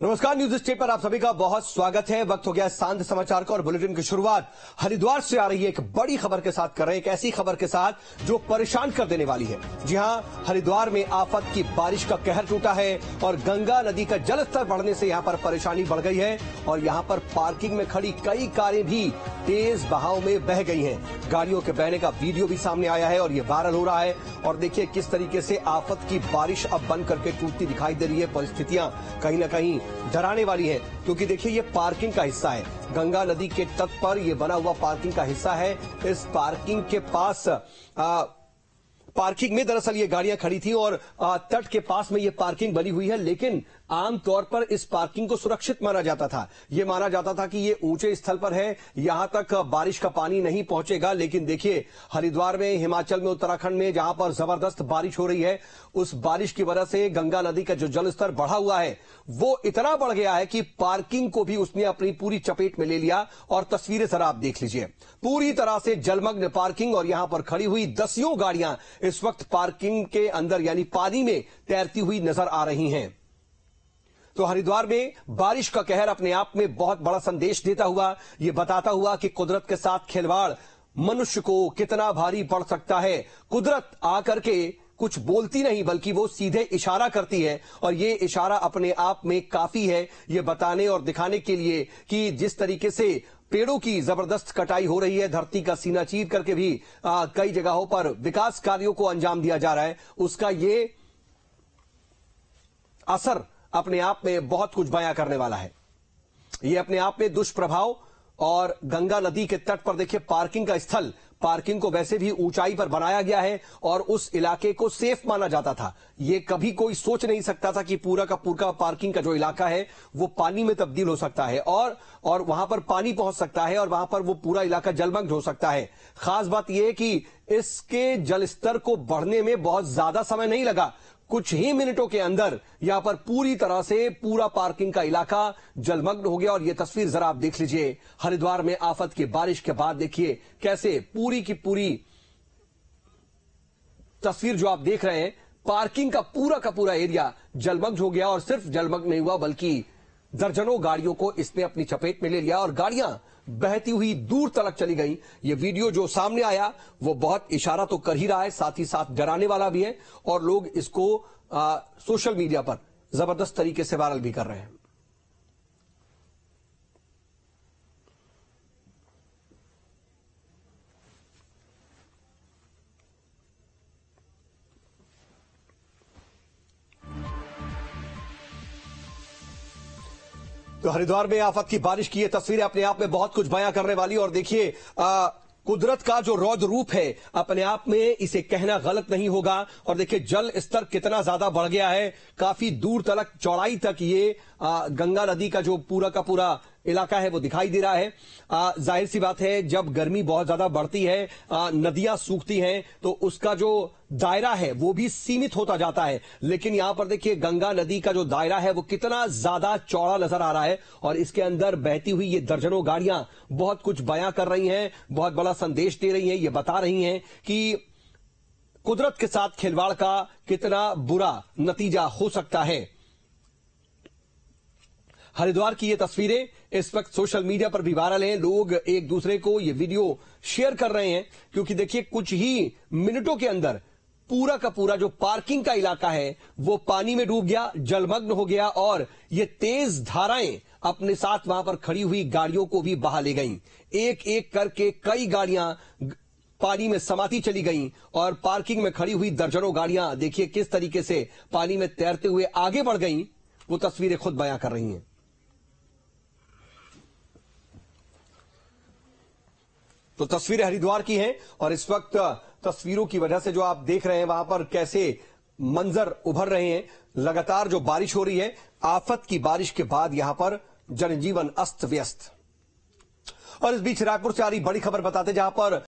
नमस्कार, news state पर आप सभी का बहुत स्वागत है। वक्त हो गया सांझ समाचार का और बुलेटिन की शुरुआत हरिद्वार से आ रही है एक बड़ी खबर के साथ कर रहे हैं, एक ऐसी खबर के साथ जो परेशान कर देने वाली है। जी हां, हरिद्वार में आफत की बारिश का कहर टूटा है और गंगा नदी का जलस्तर बढ़ने से यहां पर परेशानी बढ़ गई है और यहां पर पार्किंग में खड़ी कई कारें भी तेज बहाव में बह गई हैं। गाड़ियों के बहने का वीडियो भी सामने आया है और ये वायरल हो रहा है। और देखिए किस तरीके से आफत की बारिश अब बन करके टूटती दिखाई दे रही है। परिस्थितियां कहीं ना कहीं डराने वाली है, क्योंकि देखिए ये पार्किंग का हिस्सा है। गंगा नदी के तट पर ये बना हुआ पार्किंग का हिस्सा है। इस पार्किंग के पास पार्किंग में दरअसल ये गाड़ियां खड़ी थी और तट के पास में ये पार्किंग बनी हुई है, लेकिन आमतौर पर इस पार्किंग को सुरक्षित माना जाता था। ये माना जाता था कि ये ऊंचे स्थल पर है, यहां तक बारिश का पानी नहीं पहुंचेगा। लेकिन देखिए हरिद्वार में, हिमाचल में, उत्तराखंड में जहां पर जबरदस्त बारिश हो रही है, उस बारिश की वजह से गंगा नदी का जो जलस्तर बढ़ा हुआ है वो इतना बढ़ गया है कि पार्किंग को भी उसने अपनी पूरी चपेट में ले लिया। और तस्वीरें जरा आप देख लीजिए, पूरी तरह से जलमग्न पार्किंग और यहां पर खड़ी हुई दसियों गाड़ियां इस वक्त पार्किंग के अंदर यानी पानी में तैरती हुई नजर आ रही हैं। तो हरिद्वार में बारिश का कहर अपने आप में बहुत बड़ा संदेश देता हुआ, ये बताता हुआ कि कुदरत के साथ खिलवाड़ मनुष्य को कितना भारी पड़ सकता है। कुदरत आकर के कुछ बोलती नहीं बल्कि वो सीधे इशारा करती है और ये इशारा अपने आप में काफी है, ये बताने और दिखाने के लिए कि जिस तरीके से पेड़ों की जबरदस्त कटाई हो रही है, धरती का सीना चीर करके भी कई जगहों पर विकास कार्यों को अंजाम दिया जा रहा है, उसका ये असर अपने आप में बहुत कुछ बयां करने वाला है। ये अपने आप में दुष्प्रभाव। और गंगा नदी के तट पर देखिए पार्किंग का स्थल, पार्किंग को वैसे भी ऊंचाई पर बनाया गया है और उस इलाके को सेफ माना जाता था। ये कभी कोई सोच नहीं सकता था कि पूरा का पूरा पार्किंग का जो इलाका है वो पानी में तब्दील हो सकता है और वहां पर पानी पहुंच सकता है और वहां पर वो पूरा इलाका जलमग्न हो सकता है। खास बात यह है कि इसके जलस्तर को बढ़ने में बहुत ज्यादा समय नहीं लगा, कुछ ही मिनटों के अंदर यहां पर पूरी तरह से पूरा पार्किंग का इलाका जलमग्न हो गया। और यह तस्वीर जरा आप देख लीजिए, हरिद्वार में आफत की बारिश के बाद देखिए कैसे पूरी की पूरी तस्वीर जो आप देख रहे हैं, पार्किंग का पूरा एरिया जलमग्न हो गया। और सिर्फ जलमग्न नहीं हुआ बल्कि दर्जनों गाड़ियों को इसने अपनी चपेट में ले लिया और गाड़ियां बहती हुई दूर तक चली गई। ये वीडियो जो सामने आया वो बहुत इशारा तो कर ही रहा है, साथ ही साथ डराने वाला भी है और लोग इसको सोशल मीडिया पर जबरदस्त तरीके से वायरल भी कर रहे हैं। तो हरिद्वार में आफत की बारिश की ये तस्वीरें अपने आप में बहुत कुछ बयां करने वाली। और देखिए कुदरत का जो रौद्र रूप है अपने आप में इसे कहना गलत नहीं होगा। और देखिए जल स्तर कितना ज्यादा बढ़ गया है, काफी दूर तक चौड़ाई तक ये गंगा नदी का जो पूरा इलाका है वो दिखाई दे रहा है। जाहिर सी बात है जब गर्मी बहुत ज्यादा बढ़ती है, नदियां सूखती हैं तो उसका जो दायरा है वो भी सीमित होता जाता है। लेकिन यहां पर देखिए गंगा नदी का जो दायरा है वो कितना ज्यादा चौड़ा नजर आ रहा है और इसके अंदर बहती हुई ये दर्जनों गाड़ियां बहुत कुछ बयां कर रही हैं, बहुत बड़ा संदेश दे रही हैं। ये बता रही हैं कि कुदरत के साथ खिलवाड़ का कितना बुरा नतीजा हो सकता है। हरिद्वार की ये तस्वीरें इस वक्त सोशल मीडिया पर भी वायरल हैं, लोग एक दूसरे को ये वीडियो शेयर कर रहे हैं क्योंकि देखिए कुछ ही मिनटों के अंदर पूरा का पूरा जो पार्किंग का इलाका है वो पानी में डूब गया, जलमग्न हो गया और ये तेज धाराएं अपने साथ वहां पर खड़ी हुई गाड़ियों को भी बहा ले गईं। एक एक करके कई गाड़ियां पानी में समाती चली गईं और पार्किंग में खड़ी हुई दर्जनों गाड़ियां देखिए किस तरीके से पानी में तैरते हुए आगे बढ़ गईं, वो तस्वीरें खुद बयां कर रही हैं। तो तस्वीरें हरिद्वार की हैं और इस वक्त तस्वीरों की वजह से जो आप देख रहे हैं वहां पर कैसे मंजर उभर रहे हैं। लगातार जो बारिश हो रही है, आफत की बारिश के बाद यहां पर जनजीवन अस्त व्यस्त। और इस बीच रायपुर से आ रही बड़ी खबर बताते जहां पर